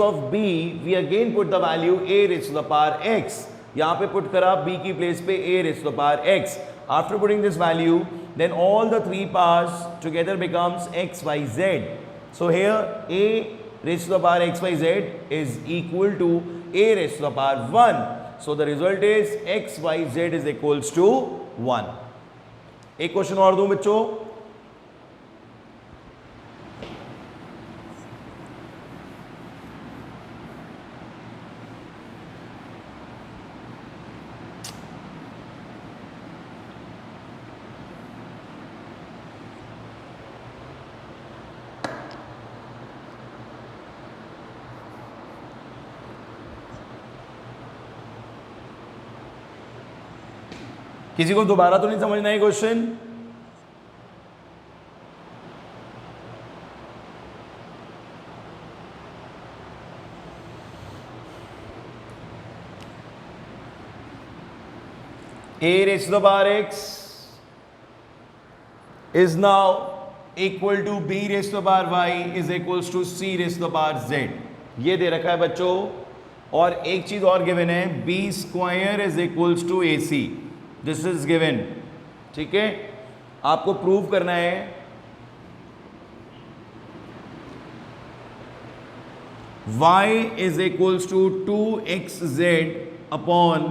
of b we again put the value a raised to the power x. यहाँ पे put करा b की place पे a raised to the power x. After putting this value, then all the three powers together becomes x y z. So here a raised to the power x y z is equal to a raised to the power 1. So the result is x y z is equals to 1. एक question और दूं बच्चों. किसी को दोबारा तो नहीं समझना है question? a raised to the power x is now equal to b raised to the power y is equals to c raised to the power z. ये दे रखा है बच्चों. और एक चीज और गिवन है, b square is equals to ac. This is given. ठीक है, आपको प्रूव करना है y is equals to 2xz upon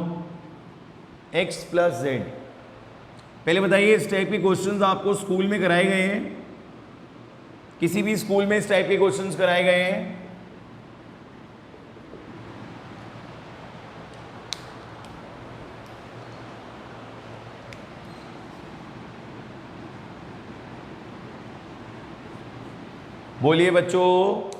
x plus z. पहले बताइए, इस टाइप के क्वेश्चंस आपको स्कूल में कराए गए हैं? किसी भी स्कूल में इस टाइप के क्वेश्चंस कराए गए हैं? बोलिए बच्चों.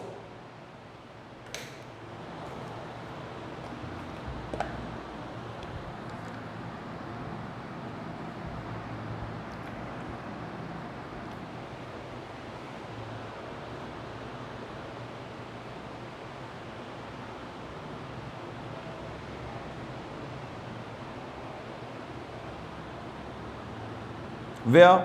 Where?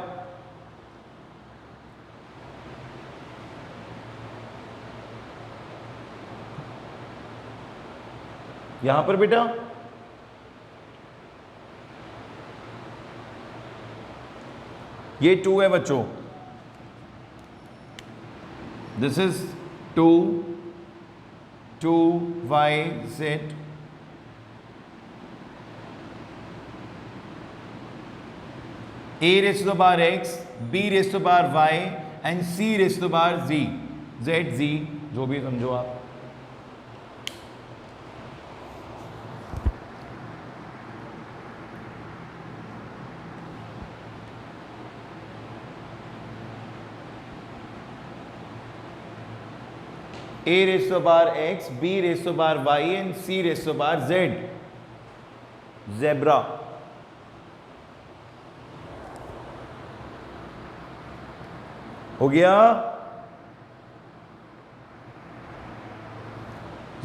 यहां पर बेटा. ये 2 है बच्चों. This is 2 2yz a raised to the power x, b raised to the power y and c raised to the power z. z z जो भी समझो आप. a raised to the power x, b raised to the power y and c raised to the power z. Zebra. हो गया.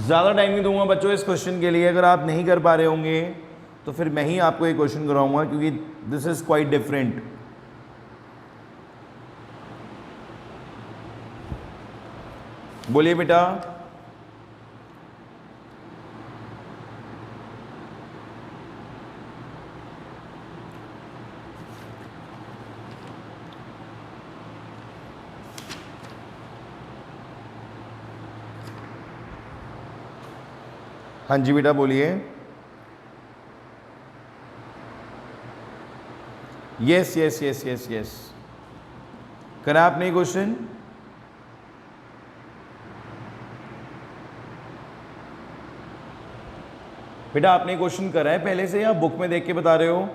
ज्यादा time नहीं दूंगा बच्चों इस क्वेश्चन के लिए. अगर आप नहीं कर पा रहे होंगे तो फिर मैं ही आपको ये क्वेश्चन कराऊंगा, क्योंकि दिस इज क्वाइट डिफरेंट. बोलिए बेटा. हाँ जी बेटा बोलिए. Yes yes yes yes yes. करा आपने क्वेश्चन? बेटा आपने क्वेश्चन करा है पहले से या बुक में देख के बता रहे हो?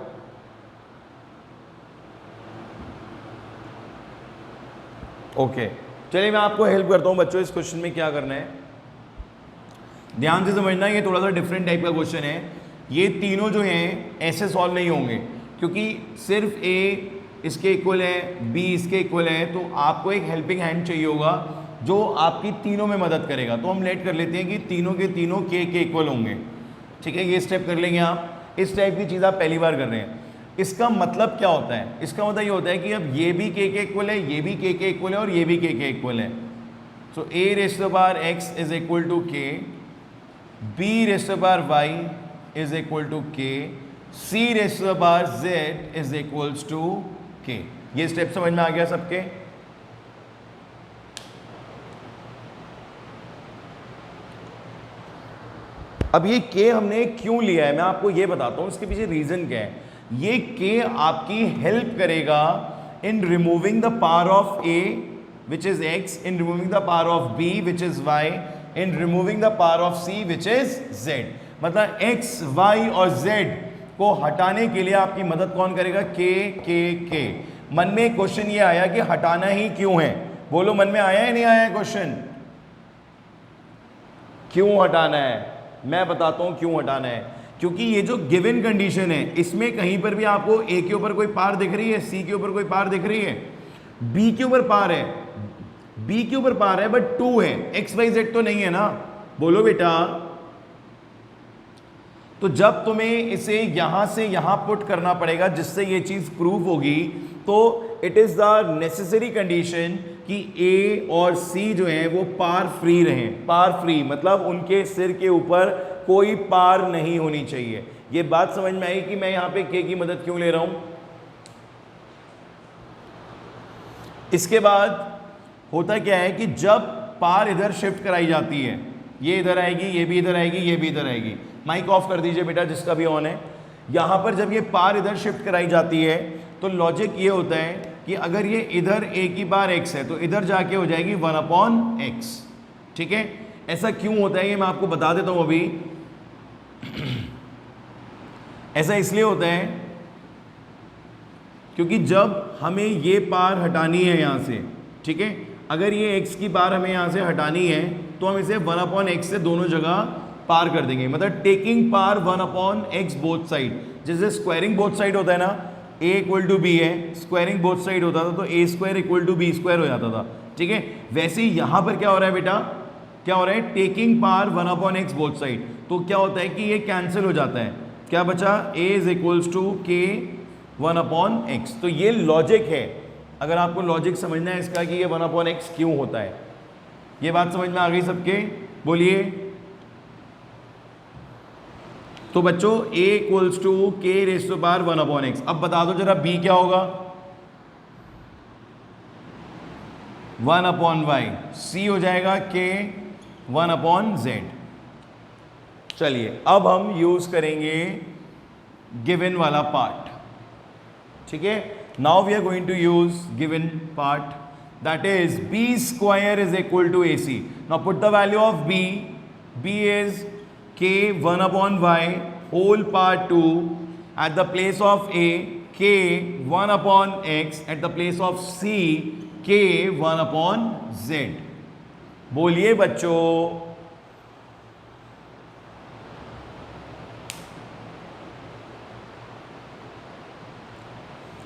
ओके, चलिए मैं आपको हेल्प करता हूं बच्चों. इस क्वेश्चन में क्या करना है ध्यान से समझना. ये थोड़ा सा डिफरेंट टाइप का क्वेश्चन है. ये तीनों जो हैं ऐसे सॉल्व नहीं होंगे, क्योंकि सिर्फ a इसके इक्वल है, b इसके इक्वल है, तो आपको एक हेल्पिंग हैंड चाहिए होगा जो आपकी तीनों में मदद करेगा. तो हम लेट कर लेते हैं कि तीनों के तीनों के इक्वल होंगे. ठीक है, ये स्टेप कर लेंगे आप. इस टाइप की चीज़ आप पहली बार कर रहे हैं. इसका मतलब क्या होता है? इसका मतलब ये होता है कि अब ये भी के इक्वल है, ये भी के इक्वल है और ये भी के इक्वल है. So a raise to the power x is equal to k, b raise to the power y is equal to k, c raise to the power z is equals to k। ये step समझ में आ गया सबके? अब ये k हमने क्यों लिया है मैं आपको ये बताता हूं, इसके पीछे रीजन क्या है। ये k आपकी हेल्प करेगा इन removing the power of a which is x, in removing the power of b which is y, in removing the power of c which is z। मतलब x, y और z को हटाने के लिए आपकी मदद कौन करेगा? k। मन में क्वेश्चन ये आया कि हटाना ही क्यों है? बोलो, मन में आया है नहीं आया क्वेश्चन? क्यों हटाना है? मैं बताता हूं क्यों हटाना है। क्योंकि ये जो गिवन कंडीशन है इसमें कहीं पर भी आपको a के ऊपर कोई पार दिख रही है, c के ऊपर कोई पार दिख रही है, b के ऊपर पार है, b के ऊपर पार है बट 2 है, x y z तो नहीं है ना। बोलो बेटा, तो जब तुम्हें इसे यहां से यहां पुट करना पड़ेगा जिससे ये चीज प्रूव होगी, तो it is the necessary condition कि a और c जो है वो पार फ्री रहें। पार फ्री मतलब उनके सिर के ऊपर कोई पार नहीं होनी चाहिए। ये बात समझ में आई कि मैं यहां पे k की मदद क्यों ले रहा हूं। इसके बाद होता क्या है कि जब पार इधर शिफ्ट कराई जाती है, ये इधर आएगी, ये भी इधर आएगी, ये भी इधर आएगी। माइक ऑफ कर दीजिए बेटा जिसका भी ऑन है। यहां पर जब ये पार इधर शिफ्ट कराई जाती है तो लॉजिक ये होता है कि अगर ये इधर a की बार x है तो इधर जाके हो जाएगी 1/x। ठीक है, ऐसा क्यों होता है ये मैं आपको बता देता हूं अभी। ऐसा इसलिए होता है क्योंकि जब हमें ये पार हटानी है यहां से, ठीक है, अगर ये x की बार हमें यहां से हटानी है तो हम इसे 1/x से दोनों जगह पार कर देंगे। मतलब टेकिंग पार 1/x बोथ साइड। जैसे स्क्वायरिंग बोथ साइड होता है ना, a इक्वल टू बी है, स्क्वायरिंग बोथ साइड होता था तो a square equal to B square हो जाता था। ठीक है, वैसे ही यहां पर क्या हो रहा है बेटा, क्या हो रहा है, टेकिंग पार 1/x बोथ साइड। तो क्या होता है कि ये कैंसिल हो जाता है, क्या बचा, a is equals to k 1/x। तो ये लॉजिक है। अगर आपको लॉजिक समझना है इसका कि ये 1/x क्यों होता है। ये बात समझ में आ गई सबके? बोलिए। तो बच्चों a equals to k raise to power 1/x। अब बता दो जरा b क्या होगा? 1/y। c हो जाएगा k 1/z। चलिए अब हम यूज करेंगे गिवन वाला पार्ट। ठीक है, now we are going to use given part, that is b square is equal to ac. Now put the value of b. b is k 1/y whole power 2 at the place of a, k 1/x at the place of c, k 1/z। बोलिए बच्चों।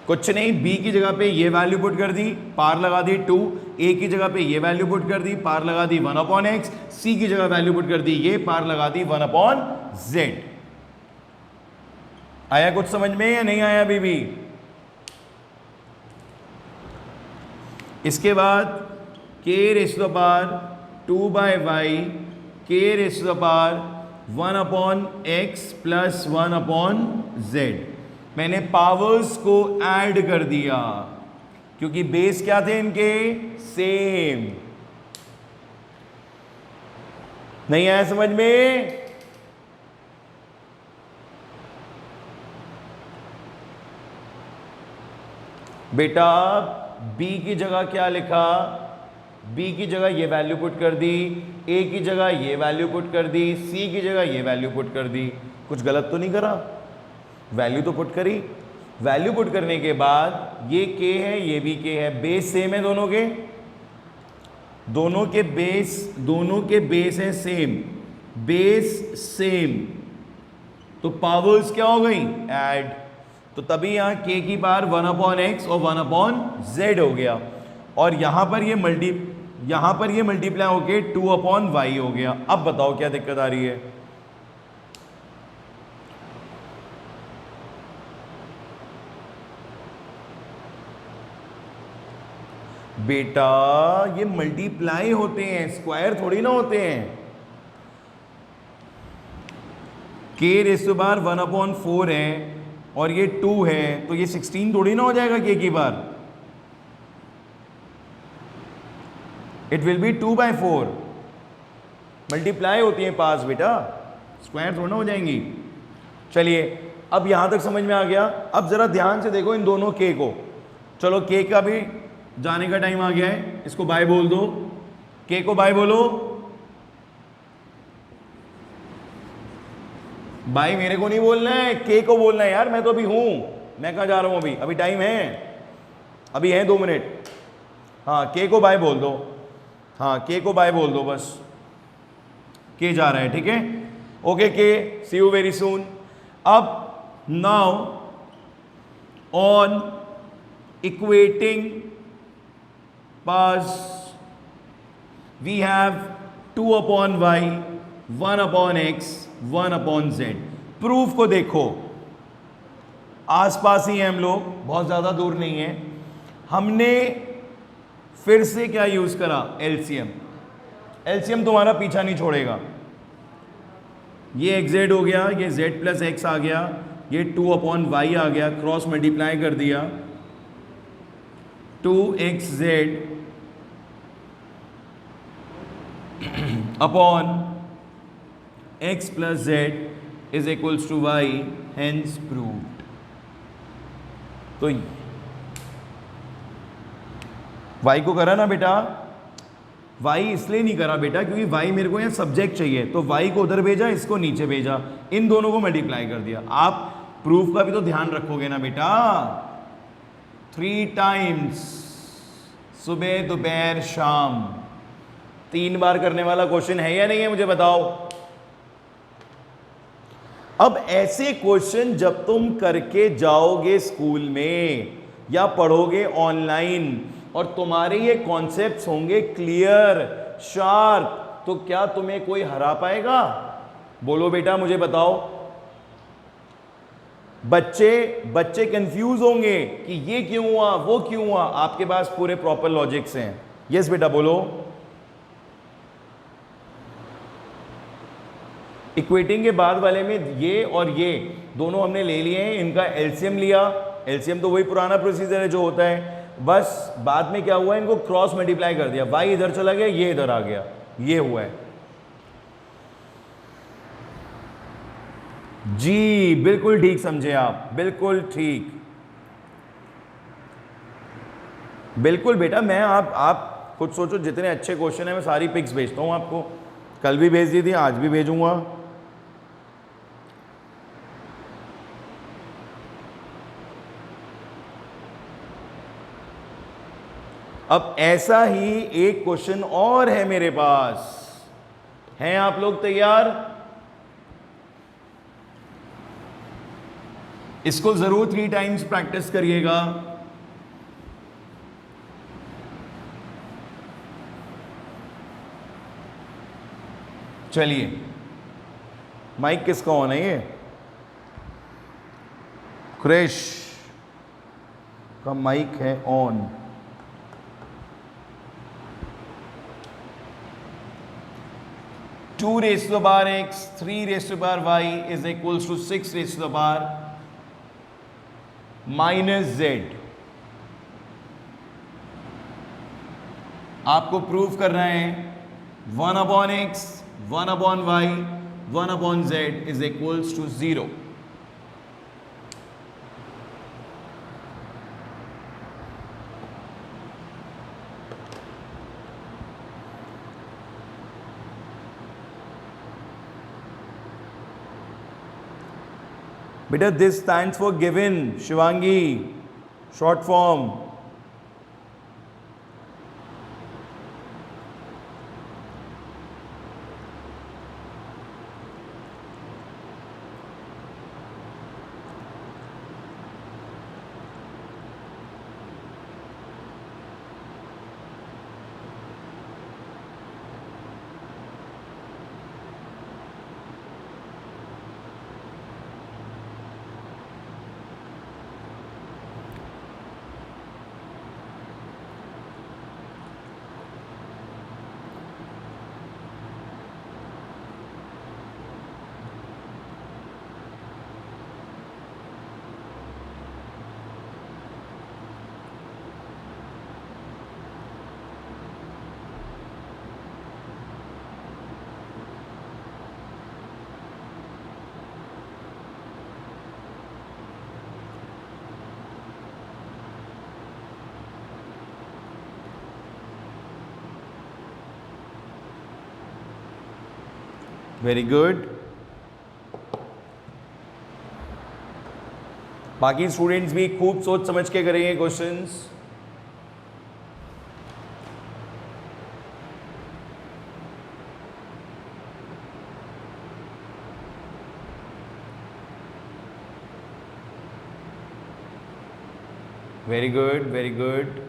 कुछ नहीं, b की जगह पे ये value put कर दी, पार लगा दी 2, a की जगह पे ये वैल्यू पुट कर दी, पार लगा दी 1/x, c की जगह वैल्यू पुट कर दी ये, पार लगा दी 1/z। आया कुछ समझ में या नहीं आया अभी भी? इसके बाद k raise to the power 2/y, k raise to the power 1/x plus 1/z। मैंने पावर्स को ऐड कर दिया क्योंकि बेस क्या थे इनके, सेम। नहीं आया समझ में? बेटा b की जगह क्या लिखा, b की जगह ये वैल्यू पुट कर दी, a की जगह ये वैल्यू पुट कर दी, c की जगह ये वैल्यू पुट कर दी। कुछ गलत तो नहीं करा? वैल्यू तो पुट करी। वैल्यू पुट करने के बाद ये k है, ये भी k है, बेस सेम है दोनों के, दोनों के बेस हैं सेम, बेस सेम, तो पावर्स क्या हो गई, ऐड। तो तभी यहां k की पावर 1/x और 1/z हो गया, और यहां पर ये मल्टीप्लाई होके 2/y हो गया। अब बताओ क्या दिक्कत आ रही है? बेटा ये मल्टीप्लाई होते हैं, स्क्वायर थोड़ी ना होते हैं। k रेज़ टू पावर 1/4 है और ये 2 है, तो ये 16 थोड़ी ना हो जाएगा k की बार। It will be 2/4। मल्टीप्लाई होती है पास बेटा, स्क्वायर थोड़ा ना हो जाएंगी। चलिए अब यहां तक समझ में आ गया। अब जरा ध्यान से देखो इन दोनों के को। चलो के का भी जाने का टाइम आ गया है, इसको बाय बोल दो। के को बाय बोलो। बाय मेरे को नहीं बोलना है, के को बोलना है यार, मैं तो अभी हूं, मैं कहां जा रहा हूं अभी, अभी टाइम है, अभी है 2 मिनट। हाँ के को बाय बोल दो, हाँ के को बाय बोल दो बस। के जा रहा है, ठीक है, ओके के, सी यू वेरी सून। अब now on equating paths we have 2/y, 1/x, 1/z। Proof को देखो, आसपास ही हैं हम लोग, बहुत ज्यादा दूर नहीं है। हमने फिर से क्या यूज करा, एलसीएम। एलसीएम तुम्हारा पीछा नहीं छोड़ेगा। ये xz हो गया, ये z प्लस x आ गया, ये 2/y आ गया, क्रॉस मल्टीप्लाई कर दिया, 2xz upon x plus z is equals to y, hence proved. तो y को करा ना बेटा, y इसलिए नहीं करा बेटा क्योंकि y मेरे को यहाँ सब्जेक्ट चाहिए, तो y को उधर भेजा, इसको नीचे भेजा, इन दोनों को मल्टीप्लाई कर दिया। आप प्रूफ का भी तो ध्यान रखोगे ना बेटा। 3 टाइम्स, सुबह दोपहर शाम, 3 बार करने वाला क्वेश्चन है या नहीं है, मुझे बताओ। अब ऐसे क्वेश्चन जब तुम करके जाओगे स्कूल में या पढ़ोगे ऑनलाइन और तुम्हारे ये कॉन्सेप्ट्स होंगे क्लियर, शार्प, तो क्या तुम्हें कोई हरा पाएगा? बोलो बेटा, मुझे बताओ। बच्चे कंफ्यूज होंगे कि ये क्यों हुआ, वो क्यों हुआ। आपके पास पूरे प्रॉपर लॉजिक्स हैं। यस बेटा बोलो। इक्वेटिंग के बाद वाले में ये और ये दोनों हमने ले लिए हैं, इनका एलसीएम लिया। एलसीएम तो वही पुराना प्रोसीजर है जो होता है, बस बाद में क्या हुआ, इनको क्रॉस मल्टीप्लाई कर दिया, y इधर चला गया, ये इधर आ गया, ये हुआ है। जी बिल्कुल ठीक समझे आप, बिल्कुल ठीक, बिल्कुल बेटा। मैं आप खुद सोचो, जितने अच्छे क्वेश्चन है मैं सारी पिक्स भेजता हूं आपको। कल भी भेज दी थी, आज भी भेजूंगा। अब ऐसा ही एक क्वेश्चन और है मेरे पास, हैं आप लोग तैयार? इसको जरूर 3 टाइम्स प्रैक्टिस करिएगा। चलिए, माइक किसका ऑन है? ये क्रिश का माइक है on. Two raise to the power x, 3 raise to the power y is equals to 6 raise to the power minus z। आपको प्रूव करना है 1/x, 1/y, 1/z is equals to 0। बेटा this stands for given, Shivangi, short form. Very good. बाकी students भी खूब सोच समझ के करेंगे questions. Very good, very good.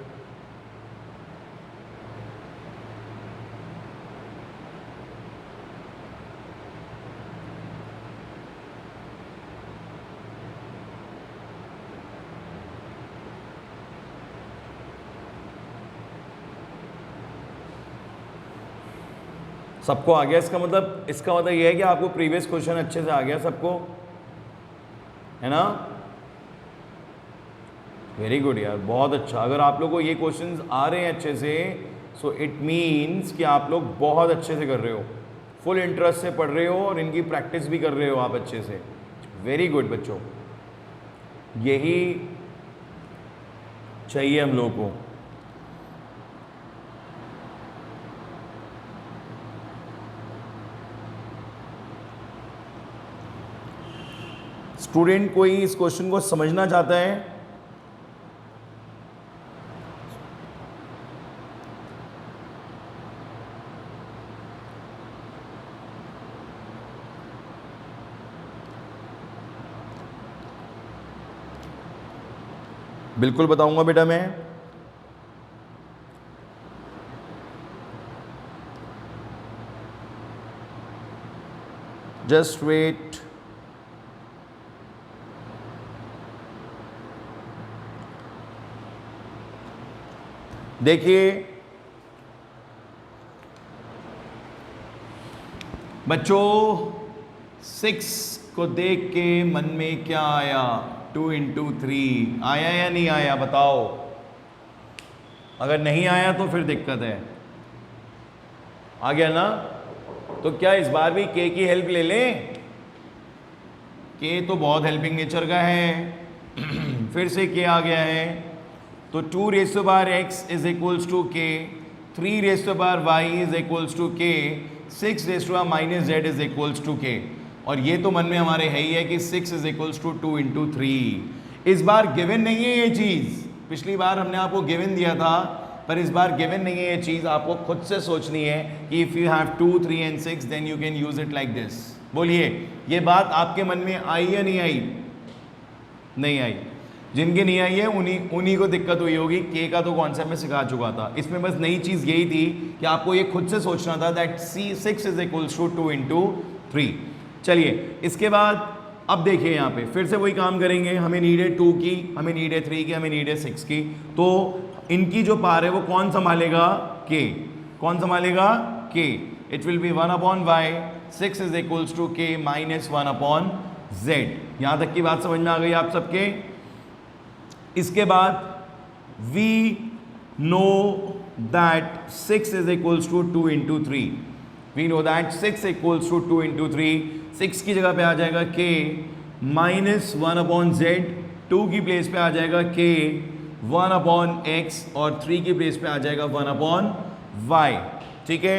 सबको आ गया? इसका मतलब ये है कि आपको प्रीवियस क्वेश्चन अच्छे से आ गया सबको, है ना? वेरी गुड यार, बहुत अच्छा। अगर आप लोग को ये क्वेश्चंस आ रहे हैं अच्छे से, सो इट मीन्स कि आप लोग बहुत अच्छे से कर रहे हो, फुल इंटरेस्ट से पढ़ रहे हो और इनकी प्रैक्टिस भी कर रहे हो आप अच्छे से। वेरी गुड बच्चों, यही चाहिए हम लोग को। स्टूडेंट कोई इस क्वेश्चन को समझना चाहता है? बिल्कुल बताऊंगा बेटा मैं। Just wait. देखिए बच्चों, 6 को देख के मन में क्या आया? 2 इंटू 3 आया या नहीं आया बताओ? अगर नहीं आया तो फिर दिक्कत है। आ गया ना? तो क्या इस बार भी के की हेल्प ले लें? के तो बहुत हेल्पिंग नेचर का है। फिर से के आ गया है, तो 2 raise to power x is equals to K, 3 raise to power y is equals to K, 6 raise to power minus z is equals to K. और ये तो मन में हमारे है ही है कि 6 इज इक्वल्स टू 2 इंटू 3। इस बार गिवन नहीं है ये चीज़। पिछली बार हमने आपको गिवन दिया था, पर इस बार गिवन नहीं है ये चीज़। आपको खुद से सोचनी है कि if you have 2, 3 and 6 then you can use it like this. बोलिए, ये बात आपके मन में आई या नहीं आई? नहीं आई। जिनके नहीं आई है उन्हीं को दिक्कत हुई होगी। के का तो कॉन्सेप्ट में सिखा चुका था। इसमें बस नई चीज़ यही थी कि आपको ये खुद से सोचना था that C6 is equals to 2 into 3। चलिए, इसके बाद अब देखिए यहाँ पे फिर से वही काम करेंगे। हमें नीड है 2 की, हमें नीड है 3 की, हमें नीड है 6 की। तो इनकी जो पार है वो कौन संभालेगा? के। कौन संभालेगा? K. It will be 1/y, 6 is equals to K minus 1/z। यहाँ तक की बात समझ में आ गई आप सबके? इसके बाद we know that 6 is equals to 2 into 3. We know that 6 equals to 2 into 3. 6 की जगह पे आ जाएगा k माइनस 1/z, 2 की प्लेस पे आ जाएगा k 1/x और 3 की प्लेस पे आ जाएगा 1/y। ठीक है,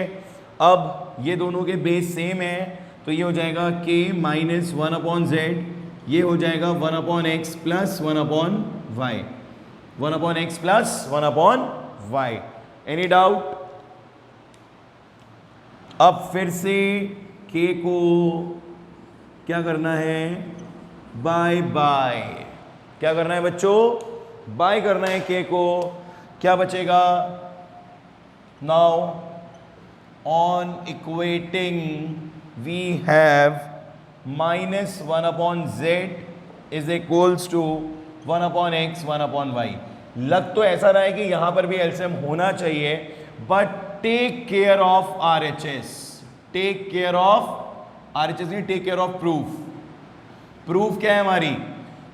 अब ये दोनों के बेस सेम है, तो ये हो जाएगा k माइनस 1/z, ये हो जाएगा 1/x plus 1/y, 1/x plus 1/y। Any doubt? अब फिर से k को क्या करना है? Bye bye. क्या करना है बच्चों? बाय करना है k को। क्या बचेगा? Now on equating we have minus 1/z is equals to 1/x 1/y। लग तो ऐसा रहा है कि यहां पर भी एलसीएम होना चाहिए, but take care of RHS। Take care of RHS नहीं, take care of proof. Proof क्या है हमारी?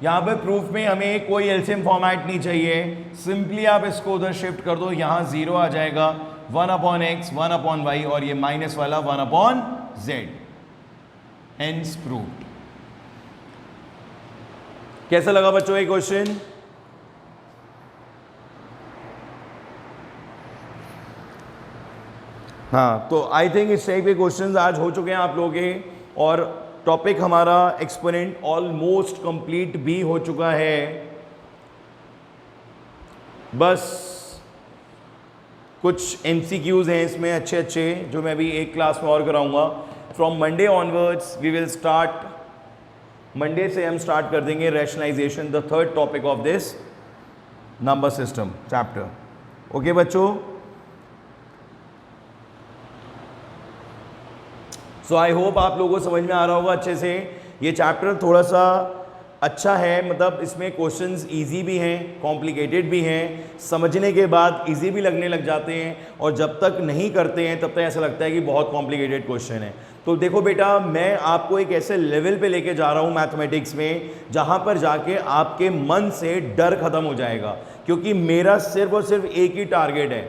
यहां पे प्रूफ में हमें कोई एलसीएम फॉर्मेट नहीं चाहिए। सिंपली आप इसको उधर शिफ्ट कर दो, यहां 0 आ जाएगा, 1/x 1/y और ये माइनस वाला 1/z। Hence proved. कैसा लगा बच्चों ये क्वेश्चन? हाँ, तो आई थिंक इस टाइप के क्वेश्चंस आज हो चुके हैं आप लोगों के, और टॉपिक हमारा एक्सपोनेंट ऑलमोस्ट कंप्लीट भी हो चुका है। बस कुछ MCQs हैं इसमें अच्छे अच्छे, जो मैं अभी एक क्लास में और कराऊंगा। From Monday onwards we will start, Monday से हम स्टार्ट कर देंगे rationalisation, the third topic of this number system chapter. Okay बच्चों, सो आई होप आप लोगों को समझ में आ रहा होगा अच्छे से। ये चैप्टर थोड़ा सा अच्छा है, मतलब इसमें क्वेश्चंस इजी भी हैं, कॉम्प्लिकेटेड भी हैं, समझने के बाद इजी भी लगने लग जाते हैं, और जब तक नहीं करते हैं तब तक ऐसा लगता है कि बहुत कॉम्प्लिकेटेड क्वेश्चन है। तो देखो बेटा, मैं आपको एक ऐसे लेवल पे लेके जा रहा हूँ मैथमेटिक्स में, जहाँ पर जाके आपके मन से डर खत्म हो जाएगा, क्योंकि मेरा सिर्फ और सिर्फ एक ही टारगेट है,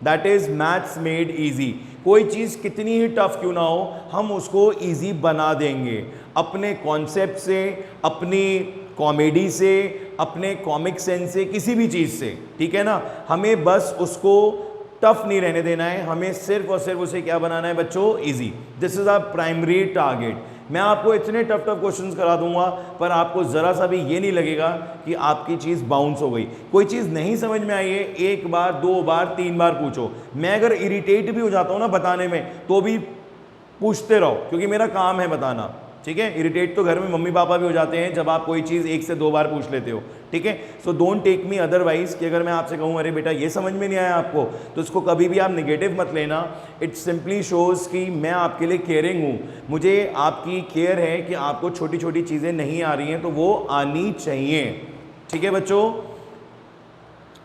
that is maths made easy. कोई चीज़ कितनी ही टफ क्यों ना हो, हम उसको इजी बना देंगे, अपने कॉन्सेप्ट से, अपनी कॉमेडी से, अपने कॉमिक सेंस से, किसी भी चीज़ से, ठीक है ना। हमें बस उसको टफ नहीं रहने देना है, हमें सिर्फ और सिर्फ उसे क्या बनाना है बच्चों, easy. This is our primary target. मैं आपको इतने टफ टफ क्वेश्चंस करा दूंगा, पर आपको ज़रा सा भी ये नहीं लगेगा कि आपकी चीज़ बाउंस हो गई। कोई चीज़ नहीं समझ में आई है, एक बार, दो बार, तीन बार पूछो। मैं अगर इरिटेट भी हो जाता हूँ ना बताने में, तो भी पूछते रहो, क्योंकि मेरा काम है बताना, ठीक है। इरिटेट तो घर में मम्मी पापा भी हो जाते हैं जब आप कोई चीज़ एक से दो बार पूछ लेते हो, ठीक है। So don't take me otherwise, कि अगर मैं आपसे कहूँ अरे बेटा ये समझ में नहीं आया आपको, तो इसको कभी भी आप नेगेटिव मत लेना। इट सिंपली शोज़ कि मैं आपके लिए केयरिंग हूँ, मुझे आपकी केयर है कि आपको छोटी छोटी चीज़ें नहीं आ रही हैं तो वो आनी चाहिए, ठीक है बच्चों।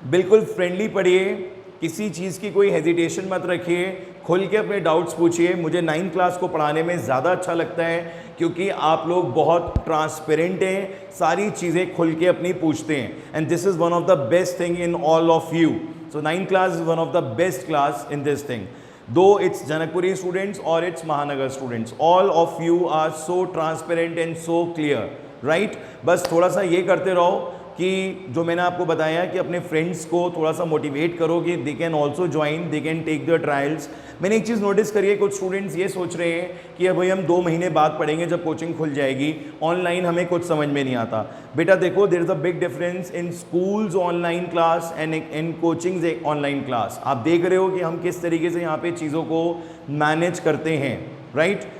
बिल्कुल फ्रेंडली पढ़िए, किसी चीज़ की कोई हेजिटेशन मत रखिए, खुल के अपने डाउट्स पूछिए। मुझे 9th क्लास को पढ़ाने में ज़्यादा अच्छा लगता है, क्योंकि आप लोग बहुत ट्रांसपेरेंट हैं, सारी चीज़ें खुल के अपनी पूछते हैं, and this is one of the best thing in all of you. So 9th class is one of the best class in this thing, though it's Janakpuri students और it's Mahanagar students, all of you are so transparent and so clear, right. बस थोड़ा सा ये करते रहो कि जो मैंने आपको बताया कि अपने फ्रेंड्स को थोड़ा सा मोटिवेट करो कि they can also join, they can take the trials. मैंने एक चीज़ नोटिस करी है, कुछ स्टूडेंट्स ये सोच रहे हैं कि अब भाई हम 2 महीने बाद पढ़ेंगे जब कोचिंग खुल जाएगी, ऑनलाइन हमें कुछ समझ में नहीं आता। बेटा देखो, there is a big difference in schools online class and in coachings online class. आप देख रहे हो कि हम किस तरीके से यहाँ पे चीज़ों को मैनेज करते हैं, राइट।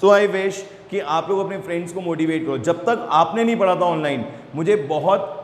सो आई विश कि आप लोग अपने फ्रेंड्स को मोटिवेट करो। जब तक आपने नहीं पढ़ा था ऑनलाइन, मुझे बहुत